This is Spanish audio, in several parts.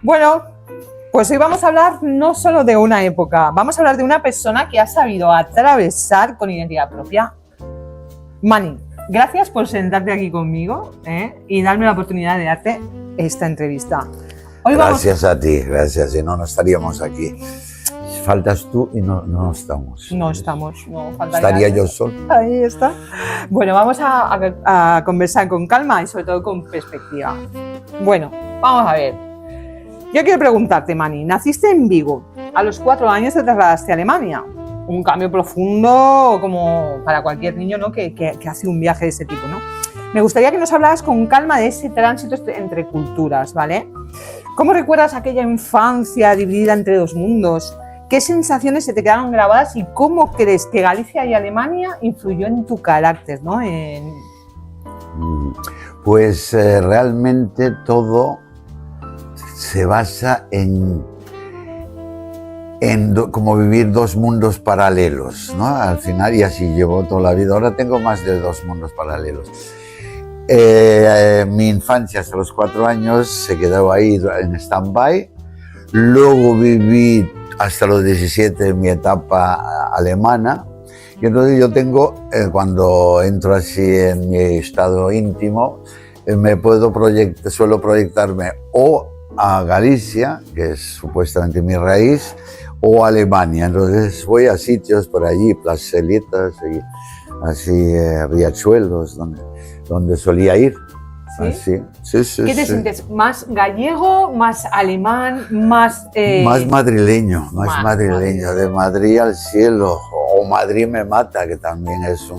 Bueno, pues hoy vamos a hablar no solo de una época, vamos a hablar de una persona que ha sabido atravesar con identidad propia. Mani, gracias por sentarte aquí conmigo y darme la oportunidad de darte esta entrevista. Gracias a ti, gracias, si no, no estaríamos aquí. Faltas tú y no estamos. No estamos, no faltaría. Estaría yo solo. Ahí está. Bueno, vamos a conversar con calma y sobre todo con perspectiva. Bueno, vamos a ver. Yo quiero preguntarte, Mani, naciste en Vigo. A los 4 años te trasladaste a Alemania. Un cambio profundo como para cualquier niño, ¿no? que hace un viaje de ese tipo, ¿no? Me gustaría que nos hablaras con calma de ese tránsito entre culturas, ¿vale? ¿Cómo recuerdas aquella infancia dividida entre dos mundos? ¿Qué sensaciones se te quedaron grabadas y cómo crees que Galicia y Alemania influyó en tu carácter, ¿no? Pues realmente todo se basa en como vivir dos mundos paralelos, ¿no? Al final, y así llevo toda la vida. Ahora tengo más de 2 mundos paralelos. Mi infancia hasta los 4 años se quedó ahí en stand-by. Luego viví hasta los 17 mi etapa alemana. Y entonces yo tengo, cuando entro así en mi estado íntimo, suelo proyectarme o a Galicia, que es supuestamente mi raíz, o a Alemania. Entonces voy a sitios por allí, plazolitas, y así riachuelos, donde solía ir. ¿Sí? Así. Sí, ¿Qué te sientes? ¿Más gallego, más alemán, más...? Más madrileño, más madrileño, de Madrid al cielo, o Madrid me mata, que también es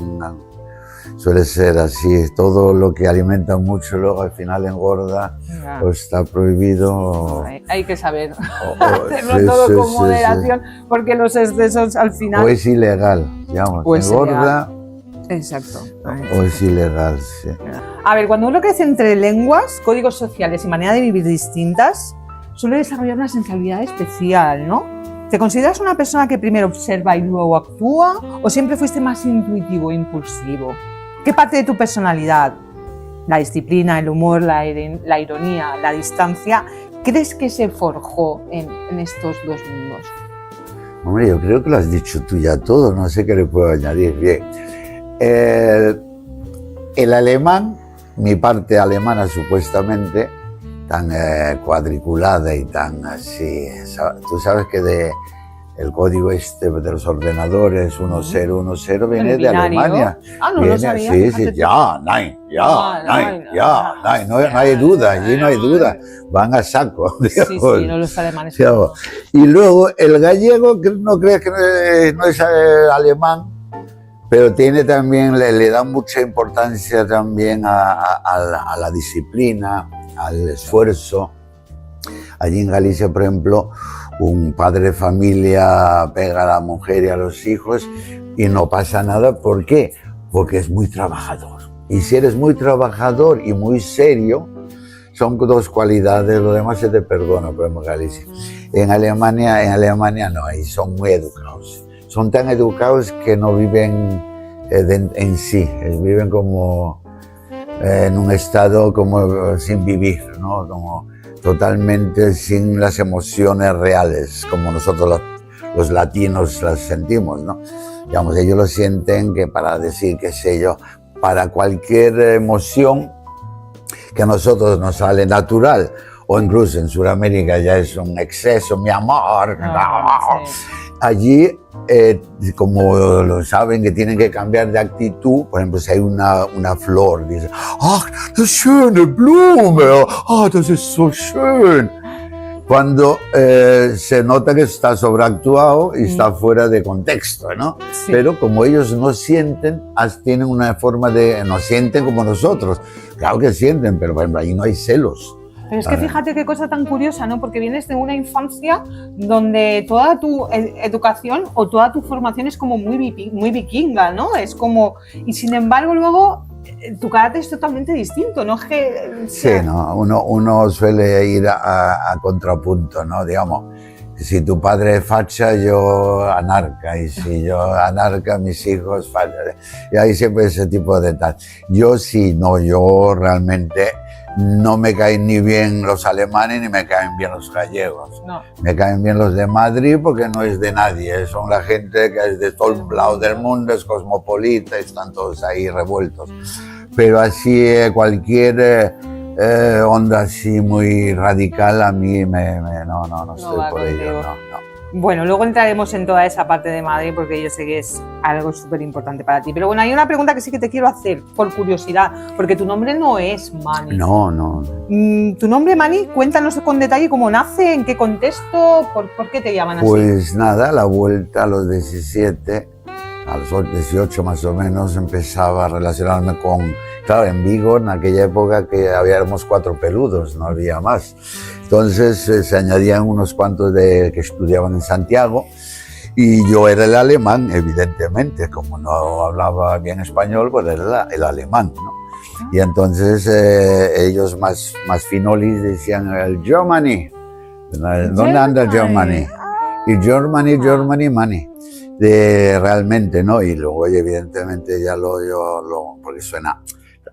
suele ser así, todo lo que alimenta mucho luego al final engorda, o está prohibido. Hay que saber hacerlo todo con moderación, porque los excesos al final... O es ilegal, digamos, pues engorda. Exacto. O es ilegal, sí. A ver, cuando uno crece entre lenguas, códigos sociales y manera de vivir distintas, suele desarrollar una sensibilidad especial, ¿no? ¿Te consideras una persona que primero observa y luego actúa? ¿O siempre fuiste más intuitivo e impulsivo? ¿Qué parte de tu personalidad, la disciplina, el humor, la ironía, la distancia, crees que se forjó en estos dos mundos? Hombre, yo creo que lo has dicho tú ya todo, no sé qué le puedo añadir. Bien. El alemán, mi parte alemana supuestamente, tan cuadriculada y tan así, tú sabes que el código de los ordenadores 1010 viene de Alemania. Ah, no lo sabía. Sí, nein, no hay duda, allí no hay duda, van a saco. Sí, no los alemanes. Y luego el gallego, que no crees que no es alemán, pero tiene también, le da mucha importancia también a la disciplina, al esfuerzo. Allí en Galicia, por ejemplo, un padre de familia pega a la mujer y a los hijos y no pasa nada. ¿Por qué? Porque es muy trabajador. Y si eres muy trabajador y muy serio, son 2 cualidades, lo demás se te perdona, por ejemplo, en Galicia. En Alemania no, ahí son muy educados. Son tan educados que no viven en sí, viven como en un estado como sin vivir, ¿no? Como totalmente sin las emociones reales, como nosotros los latinos las sentimos, ¿no? Digamos, ellos lo sienten que para decir, qué sé yo, para cualquier emoción que a nosotros nos sale natural, o incluso en Sudamérica ya es un exceso, mi amor, sí. Allí, como lo saben que tienen que cambiar de actitud, por ejemplo, si hay una flor, dicen, ¡ah, das schöne Blume! ¡Ah, das ist so schön! Cuando se nota que está sobreactuado y está fuera de contexto, ¿no? Sí. Pero como ellos no sienten, tienen una forma no sienten como nosotros. Claro que sienten, pero por ejemplo, ahí no hay celos. Pero es que fíjate qué cosa tan curiosa, ¿no? Porque vienes de una infancia donde toda tu educación o toda tu formación es como muy vikinga, ¿no? Es como... Y sin embargo luego tu carácter es totalmente distinto, ¿no? Sí, no, uno suele ir a contrapunto, ¿no? Digamos, si tu padre es facha, yo anarca, y si yo anarca, mis hijos facha. Y hay siempre ese tipo de tal. Yo sí, no, yo realmente no me caen ni bien los alemanes ni me caen bien los gallegos. No. Me caen bien los de Madrid porque no es de nadie, son la gente que es de todos lados del mundo, es cosmopolita, están todos ahí revueltos. Pero así cualquier onda así muy radical a mí no estoy va por ello, contigo. no. Bueno, luego entraremos en toda esa parte de Madrid porque yo sé que es algo súper importante para ti. Pero bueno, hay una pregunta que sí que te quiero hacer por curiosidad, porque tu nombre no es Mani. No. Tu nombre, Mani, cuéntanos con detalle cómo nace, en qué contexto, por qué te llaman así. Pues nada, la vuelta a los 17, a los 18 más o menos, empezaba a relacionarme con, claro, en Vigo, en aquella época que habíamos 4 peludos, no había más. Entonces se añadían unos cuantos que estudiaban en Santiago y yo era el alemán, evidentemente, como no hablaba bien español, pues era el alemán, ¿no? Y entonces ellos más finolis decían el Germany, ¿dónde anda el Germany? Y Germany, money. Realmente, ¿no? Y luego, evidentemente, ya porque suena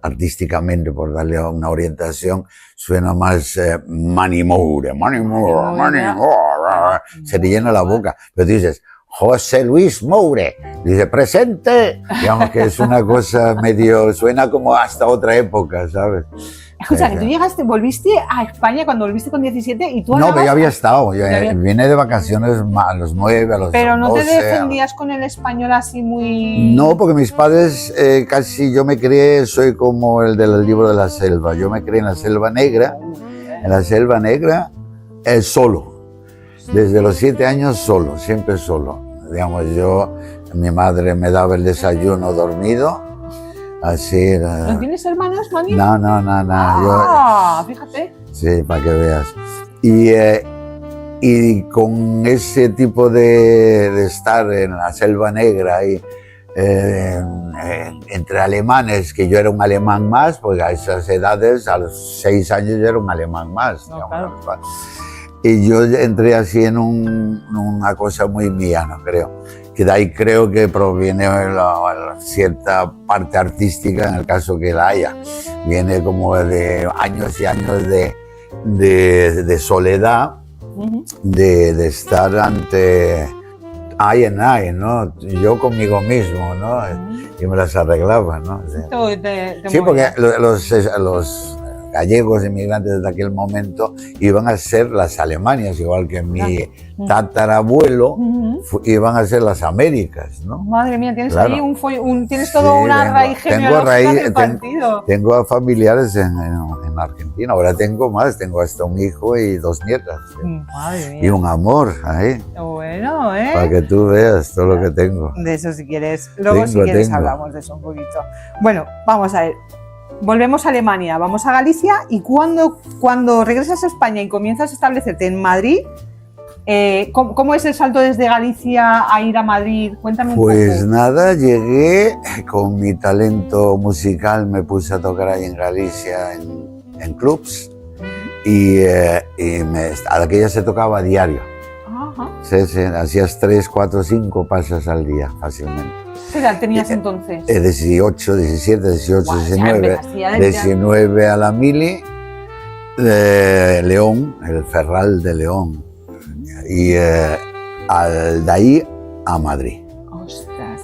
artísticamente, por darle una orientación, suena más money more, se te llena la boca. Pero tú dices, José Luis Moure, dice, presente. Digamos que es una cosa medio, suena como hasta otra época, ¿sabes? O sea, que tú volviste a España cuando volviste con 17 y tú No, pero ya había estado, vine de vacaciones a los 9, a los 12. Pero no te defendías con el español así muy... No, porque mis padres casi, yo me crié, soy como el del libro de la selva, yo me crié en la Selva Negra, solo, desde los 7 años solo, siempre solo. Digamos, mi madre me daba el desayuno dormido, así. ¿No tienes hermanos, Mani? No. Fíjate. Sí, para que veas. Y con ese tipo de estar en la Selva Negra y entre alemanes, que yo era un alemán más, pues a esas edades, a los 6 años yo era un alemán más. No, claro. Y yo entré así en una cosa muy mía, ¿no? Creo. Que de ahí creo que proviene la cierta parte artística, en el caso que la haya. Viene como de años y años de soledad, de estar ante ¿no? Yo conmigo mismo, ¿no? Y me las arreglaba, ¿no? Sí, porque los gallegos inmigrantes de aquel momento iban a ser las Alemanias, igual que mi tatarabuelo iban a ser las Américas, ¿no? Madre mía, tienes Claro. ahí tienes toda una raíz genealógica del partido. Tengo familiares en Argentina, ahora tengo más, tengo hasta un hijo y 2 nietas. Madre mía. Y un amor ahí, Bueno, para que tú veas todo lo que tengo. De eso si quieres, luego si quieres hablamos de eso un poquito. Bueno, vamos a ver. Volvemos a Alemania, vamos a Galicia y cuando regresas a España y comienzas a establecerte en Madrid, ¿cómo es el salto desde Galicia a ir a Madrid? Cuéntame un poco. Pues nada, llegué con mi talento musical, me puse a tocar ahí en Galicia en clubs y a aquella se tocaba a diario. Ajá. Sí, hacías 3, 4, 5 pasas al día fácilmente. ¿Qué edad tenías entonces? 18, 17, 18, Buah, 19. 19 a la Mili, León, el Ferral de León. Y de ahí a Madrid. Ostras.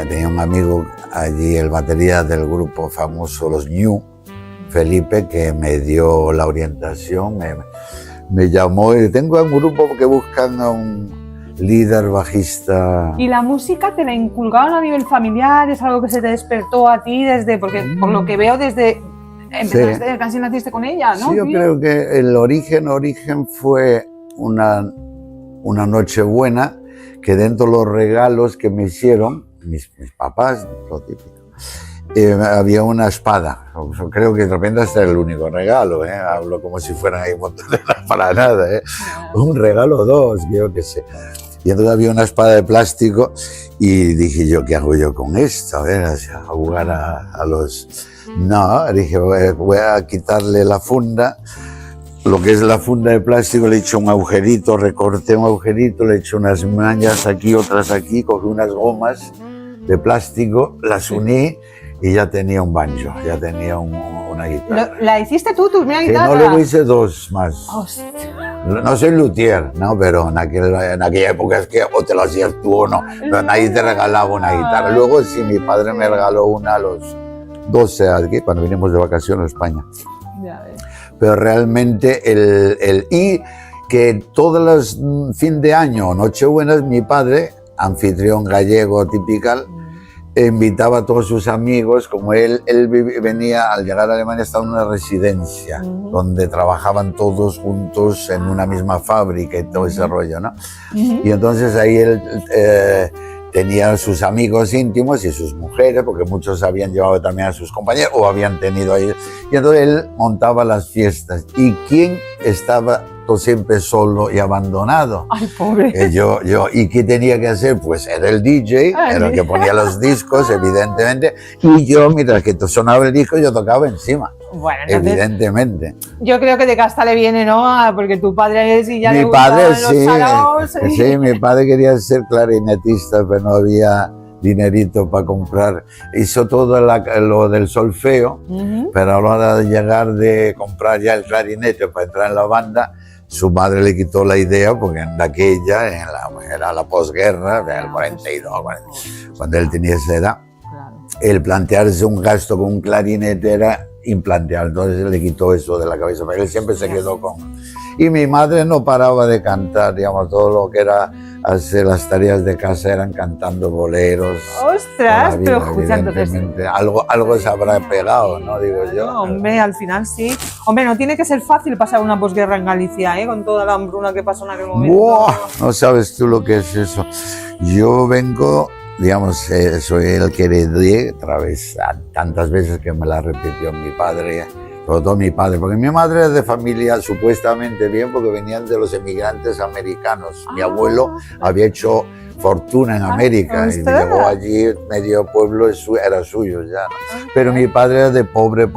Tenía un amigo allí, el batería del grupo famoso Los New, Felipe, que me dio la orientación, me llamó y tengo un grupo que buscan a un líder, bajista. ¿Y la música te la inculcaron a nivel familiar? ¿Es algo que se te despertó a ti porque por lo que veo empezaste, casi naciste con ella, ¿no? Sí, yo creo que el origen fue una noche buena, que dentro de los regalos que me hicieron, mis papás, lo típico, había una espada. Creo que de repente hasta era el único regalo, hablo como si fueran ahí un montón de para nada, un regalo, 2, yo qué sé. Y entonces había una espada de plástico y dije yo, ¿qué hago yo con esto? A jugar a los... No, dije, voy a quitarle la funda. Lo que es la funda de plástico, le he hecho un agujerito, recorté un agujerito, le he hecho unas mañas aquí, otras aquí, cogí unas gomas de plástico, las uní y ya tenía un banjo, ya tenía una guitarra. ¿La hiciste tú, tu primera Que guitarra? no, luego hice dos más. Hostia. No soy luthier, ¿no? Pero en aquella época es que o te lo hacías tú o no. Pero nadie te regalaba una guitarra. Luego sí, mi padre me regaló una a los 12 aquí, cuando vinimos de vacaciones a España. Ya ves. Pero realmente y que todos los fin de año, Nochebuenas, mi padre, anfitrión gallego típico, invitaba a todos sus amigos, como él venía, al llegar a Alemania estaba en una residencia, donde trabajaban todos juntos en una misma fábrica y todo ese rollo, ¿no? Y entonces ahí él tenía sus amigos íntimos y sus mujeres, porque muchos habían llevado también a sus compañeros o habían tenido ahí. Y entonces él montaba las fiestas. ¿Y quién estaba siempre solo y abandonado? Ay, pobre. ¿Y qué tenía que hacer? Pues era el DJ, era el que ponía los discos, evidentemente, y yo, mientras que sonaba el disco, yo tocaba encima. Bueno, entonces, evidentemente. yo creo que de casta le viene, ¿no? Porque tu padre es y ya Mi le padre, gustaban los saraos, sí, mi padre quería ser clarinetista, pero no había dinerito para comprar. Hizo todo lo del solfeo, pero a la hora de llegar de comprar ya el clarinete para entrar en la banda, su madre le quitó la idea, porque en aquella, era la posguerra, del 42, cuando él tenía esa edad, el plantearse un gasto con un clarinete era implanteable. Entonces le quitó eso de la cabeza, pero él siempre se quedó con... Y mi madre no paraba de cantar, digamos, todo lo que era hacer las tareas de casa eran cantando boleros. ¡Ostras! Vida, Pero escucha, entonces... Algo se habrá pegado, ¿no? Digo yo. No, hombre, al final sí. Hombre, no tiene que ser fácil pasar una posguerra en Galicia, ¿eh? Con toda la hambruna que pasó en aquel momento. ¡Buah! No sabes tú lo que es eso. Yo vengo... Digamos, soy el que heredé, otra vez, tantas veces que me la repitió mi padre, sobre todo mi padre, porque mi madre es de familia supuestamente bien, porque venían de los emigrantes americanos. Mi abuelo había hecho fortuna en América y llegó allí, medio pueblo era suyo ya, ¿no? Pero mi padre era de pobre,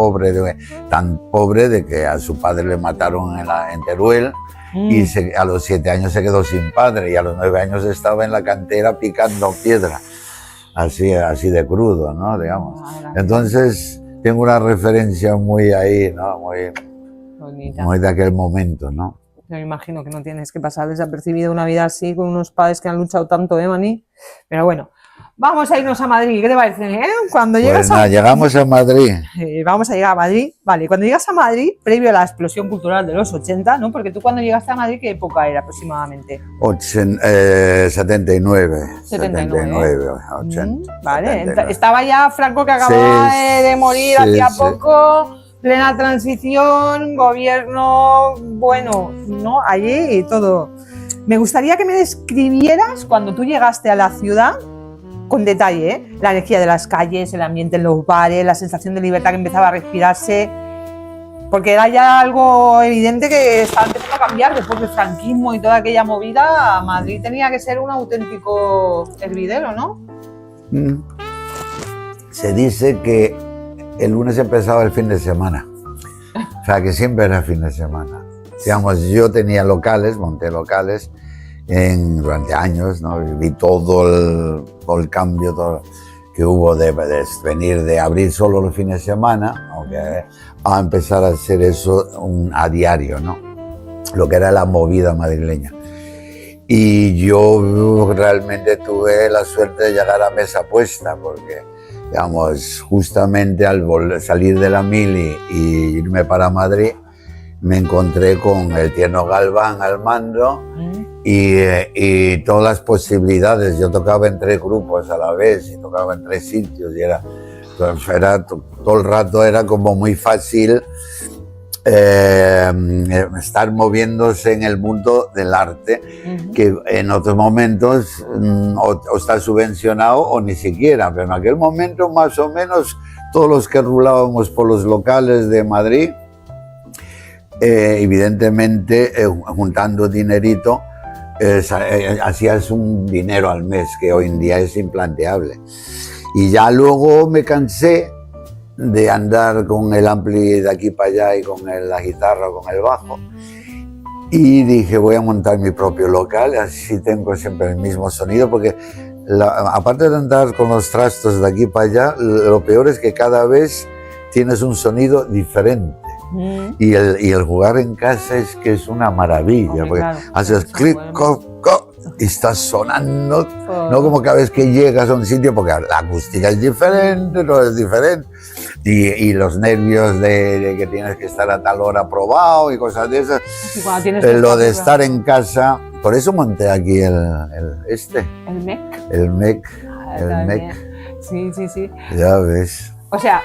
tan pobre de que a su padre le mataron en Teruel. Y a los 7 años se quedó sin padre y a los 9 años estaba en la cantera picando piedra, así de crudo, ¿no? Digamos. Entonces tengo una referencia muy ahí, ¿no? Muy bonita, muy de aquel momento, ¿no? Yo me imagino que no tienes que pasar desapercibido una vida así con unos padres que han luchado tanto, ¿eh, Mani? Pero bueno, vamos a irnos a Madrid, ¿qué te parece? Cuando llegas llegamos a Madrid. Vamos a llegar a Madrid, vale, cuando llegas a Madrid, previo a la explosión cultural de los 80, ¿no? Porque tú cuando llegaste a Madrid, ¿qué época era aproximadamente? 79, 80. Vale, 79. Estaba ya Franco, que acababa de morir hacía poco, plena transición, gobierno, bueno, ¿no? Allí y todo. Me gustaría que me describieras cuando tú llegaste a la ciudad, con detalle, ¿eh? La energía de las calles, el ambiente en los bares, la sensación de libertad que empezaba a respirarse, porque era ya algo evidente que estaba empezando a cambiar después del franquismo y toda aquella movida. Madrid tenía que ser un auténtico hervidero, ¿no? Se dice que el lunes empezaba el fin de semana, o sea que siempre era fin de semana. Digamos, yo tenía locales, monté locales durante años, ¿no? Vi todo el cambio que hubo de venir de abrir solo los fines de semana, a empezar a hacer eso a diario, ¿no? Lo que era la movida madrileña. Y yo realmente tuve la suerte de llegar a mesa puesta, porque, digamos, justamente al salir de la Mili y irme para Madrid, me encontré con el Tierno Galván al mando y todas las posibilidades. Yo tocaba en 3 grupos a la vez y tocaba en 3 sitios y todo el rato era como muy fácil estar moviéndose en el mundo del arte, que en otros momentos o está subvencionado o ni siquiera, pero en aquel momento más o menos todos los que rulábamos por los locales de Madrid, evidentemente juntando dinerito, hacías un dinero al mes que hoy en día es implanteable. Y ya luego me cansé de andar con el ampli de aquí para allá y con la guitarra o con el bajo, y dije voy a montar mi propio local, así tengo siempre el mismo sonido, porque aparte de andar con los trastos de aquí para allá, lo peor es que cada vez tienes un sonido diferente. Y el jugar en casa es que es una maravilla, hombre, porque claro, haces clic, y estás sonando, no como cada vez que llegas a un sitio, porque la acústica es diferente, todo es diferente, y los nervios de que tienes que estar a tal hora probado y cosas de esas. Lo de estar en casa, por eso monté aquí el MEC. El MEC. Sí, sí, sí. Ya ves. O sea,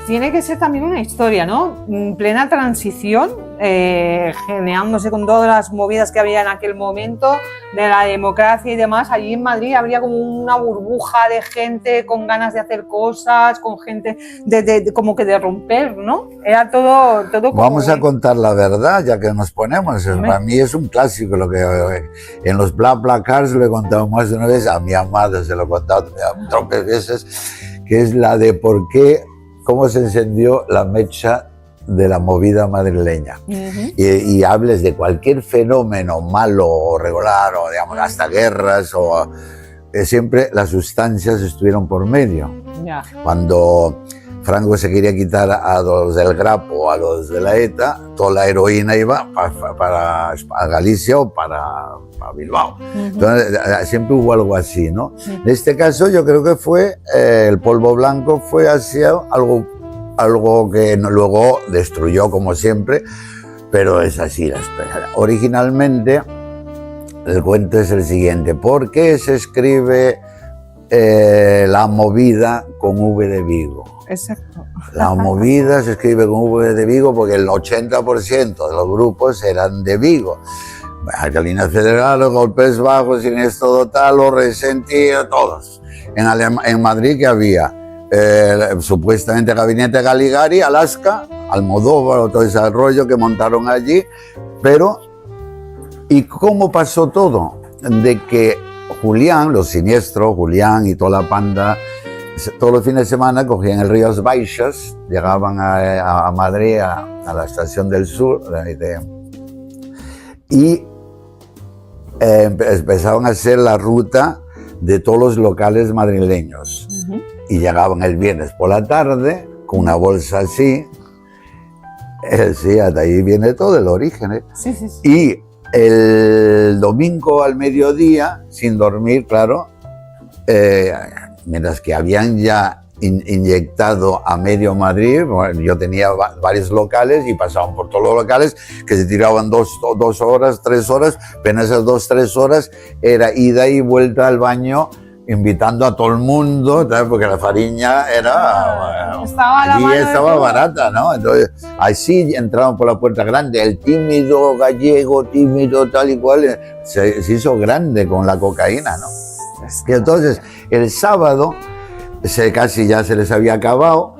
tiene que ser también una historia, ¿no? Plena transición, generándose con todas las movidas que había en aquel momento, de la democracia y demás. Allí en Madrid habría como una burbuja de gente con ganas de hacer cosas, con gente como que de romper, ¿no? Era todo como... Vamos a contar la verdad, ya que nos ponemos. Para mí es un clásico lo que en los BlaBlaCars lo he contado más de una vez, a mi amada se lo he contado otras veces, que es la de cómo se encendió la mecha de la movida madrileña. Y hables de cualquier fenómeno malo o regular, o digamos hasta guerras, o siempre las sustancias estuvieron por medio. Yeah. Cuando Franco se quería quitar a los del Grapo, a los de la ETA, toda la heroína iba para Galicia o para Bilbao. Entonces, siempre hubo algo así, ¿no? En este caso yo creo que fue, el polvo blanco fue hacia algo que luego destruyó como siempre, pero es así. Originalmente el cuento es el siguiente: ¿por qué se escribe la movida con V de Vigo? Exacto. La movida se escribe con V de Vigo porque el 80% de los grupos eran de Vigo. Alcalina Federal, los Golpes Bajos, Siniestro Total, los Resentidos, todos. En Madrid que había supuestamente Gabinete Caligari, Alaska, Almodóvar, todo ese rollo que montaron allí. Pero, ¿y cómo pasó todo? De que Julián, los Siniestros, Julián y toda la panda, todos los fines de semana cogían el Ríos Baixas, llegaban a Madrid, a la Estación del Sur, y empezaban a hacer la ruta de todos los locales madrileños. Y llegaban el viernes por la tarde con una bolsa así. Sí, hasta ahí viene todo el origen. Sí, sí, sí. Y el domingo al mediodía, sin dormir, claro, mientras que habían ya inyectado a medio Madrid, bueno, yo tenía varios locales y pasaban por todos los locales que se tiraban 2 horas, 3 horas, pero en esas 2, 3 horas era ida y vuelta al baño, invitando a todo el mundo, ¿sabes? Porque la fariña era... estaba barata, ¿no? Entonces, así entraban por la puerta grande, el tímido gallego, tímido tal y cual, se hizo grande con la cocaína, ¿no? Y entonces, el sábado, casi ya se les había acabado,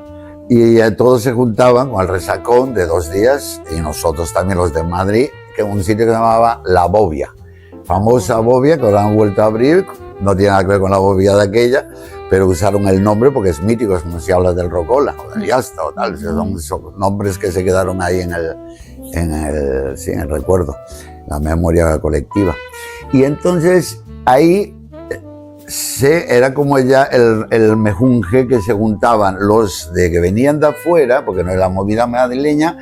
y todos se juntaban con el resacón de 2 días, y nosotros también los de Madrid, que en un sitio que se llamaba La Bobia, famosa Bobia, que ahora han vuelto a abrir. No tiene nada que ver con la bobia de aquella, pero usaron el nombre porque es mítico, es como si hablas del Rocola o del Yasta o tal. Son nombres que se quedaron ahí en el recuerdo, la memoria colectiva. Y entonces ahí era como ya el mejunje que se juntaban los de que venían de afuera, porque no es la movida madrileña.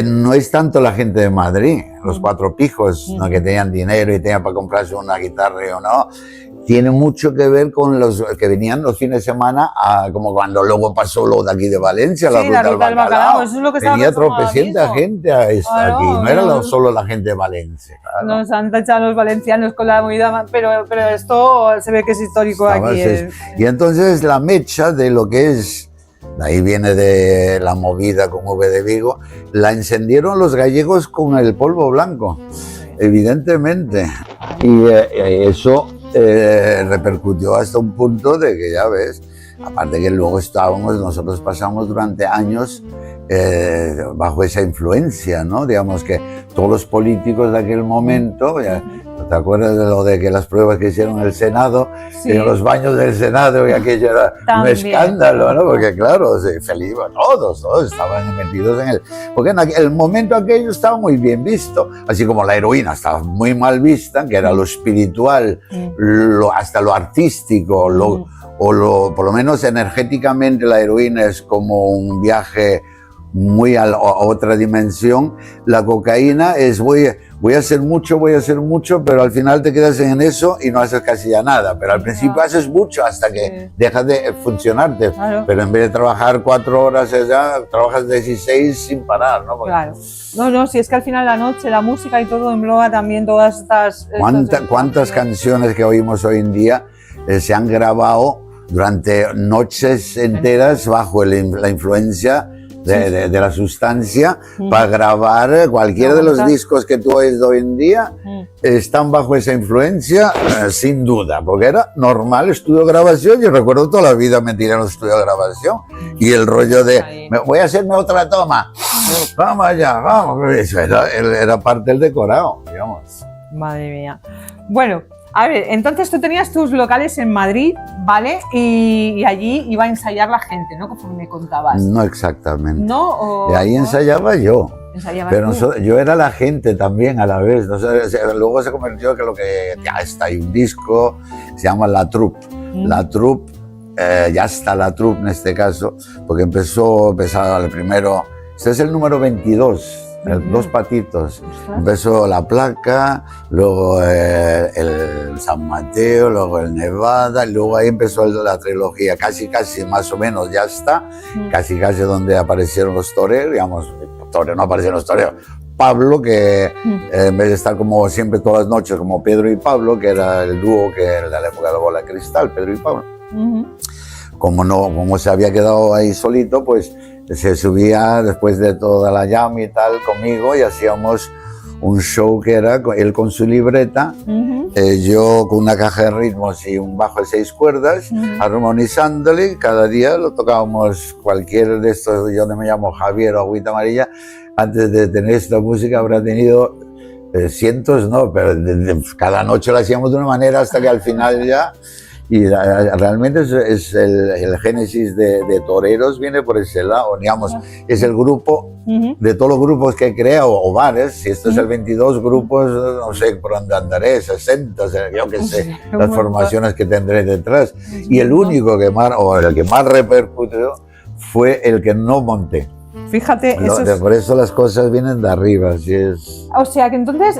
No es tanto la gente de Madrid, los 4 pijos, ¿no? Que tenían dinero y tenían para comprarse una guitarra o no. Tiene mucho que ver con los que venían los fines de semana, como cuando luego pasó lo de aquí de Valencia, sí, la ruta del Bacalao. Eso es lo que venía tropecienta gente a claro, aquí, no era solo la gente de Valencia. Claro. Nos han tachado los valencianos con la movida, pero esto se ve que es histórico aquí. Y entonces la mecha de lo que es... De ahí viene de la movida con V de Vigo, la encendieron los gallegos con el polvo blanco, evidentemente. Y eso repercutió hasta un punto de que ya ves, aparte que luego nosotros pasamos durante años bajo esa influencia, ¿no? Digamos que todos los políticos de aquel momento, ¿Te acuerdas de lo de que las pruebas que hicieron en el Senado, Sí. en los baños del Senado, y aquello era También. un escándalo, ¿no? Porque claro, Felipe, todos estaban metidos en él. Porque en el momento aquello estaba muy bien visto, así como la heroína estaba muy mal vista, que era lo espiritual, hasta lo artístico, por lo menos energéticamente la heroína es como un viaje muy a otra dimensión. La cocaína es voy a hacer mucho, pero al final te quedas en eso y no haces casi ya nada. Pero al principio haces mucho hasta que dejas de funcionarte. Claro. Pero en vez de trabajar 4 horas, ya trabajas 16 sin parar, ¿no? Porque Claro. No, si es que al final la noche, la música y todo engloba también todas estas... ¿Cuántas canciones que oímos hoy en día se han grabado durante noches enteras bajo la influencia de la sustancia para grabar cualquiera de los discos que tú oyes de hoy en día? Están bajo esa influencia, sin duda, porque era normal estudio de grabación. Yo recuerdo toda la vida me tiré en el estudio de grabación y el rollo de voy a hacerme otra toma, vamos allá, vamos. Eso era parte del decorado, digamos. Madre mía. Bueno, a ver, entonces tú tenías tus locales en Madrid, ¿vale? Y allí iba a ensayar la gente, ¿no? Como me contabas. No exactamente. ¿No? Y ahí ensayaba yo. Pero tú. yo era la gente también a la vez. ¿No? Luego se convirtió en lo que ya está, hay un disco, se llama La Troupe. La Troupe, ya está La Troupe en este caso, porque empezaba el primero, este es el número 22. 2 patitos. Empezó La Placa, luego el San Mateo, luego el Nevada, y luego ahí empezó la trilogía, casi más o menos ya está, casi donde aparecieron los toreros, digamos, no aparecieron los toreros. Pablo, que en vez de estar como siempre todas las noches, como Pedro y Pablo, que era el dúo que era de la época de la Bola de Cristal, Pedro y Pablo. Como se había quedado ahí solito, pues se subía después de toda la jam y tal conmigo y hacíamos un show que era él con su libreta, yo con una caja de ritmos y un bajo de 6 cuerdas, armonizándole. Cada día lo tocábamos cualquier de estos. Yo me llamo Javier o Agüita Amarilla. Antes de tener esta música habrá tenido cientos, no, pero cada noche lo hacíamos de una manera hasta que al final ya... Y realmente es el génesis de Toreros viene por ese lado, digamos, es el grupo de todos los grupos que he creado, o bares. Si esto es el 22 grupos, no sé por dónde andaré, 60, yo qué sé, las formaciones que tendré detrás. Y el único que más, o el que más repercutió fue el que no monté. Fíjate, por eso las cosas vienen de arriba, así es. O sea que entonces,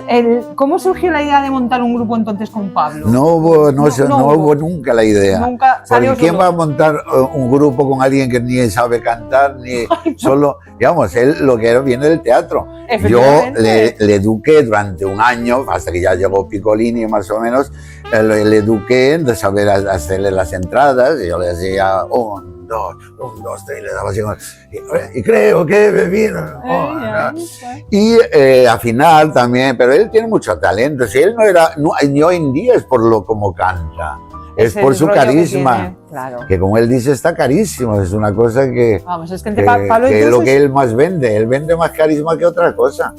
¿cómo surgió la idea de montar un grupo entonces con Pablo? No hubo nunca la idea. Nunca. Porque ¿quién va a montar un grupo con alguien que ni sabe cantar, ni solo, digamos, él lo que viene del teatro? Yo le eduqué durante un año, hasta que ya llegó Piccolini más o menos, le eduqué de saber hacerle las entradas, y yo le decía, 1, 2, 3, le daba así, y creo que he bebido. Y al final también, pero él tiene mucho talento. Si él no era, ni hoy en día es por lo como canta, es por su carisma. Claro. Que como él dice, está carísimo. Es una cosa que, vamos, es que es lo que él más vende. Él vende más carisma que otra cosa.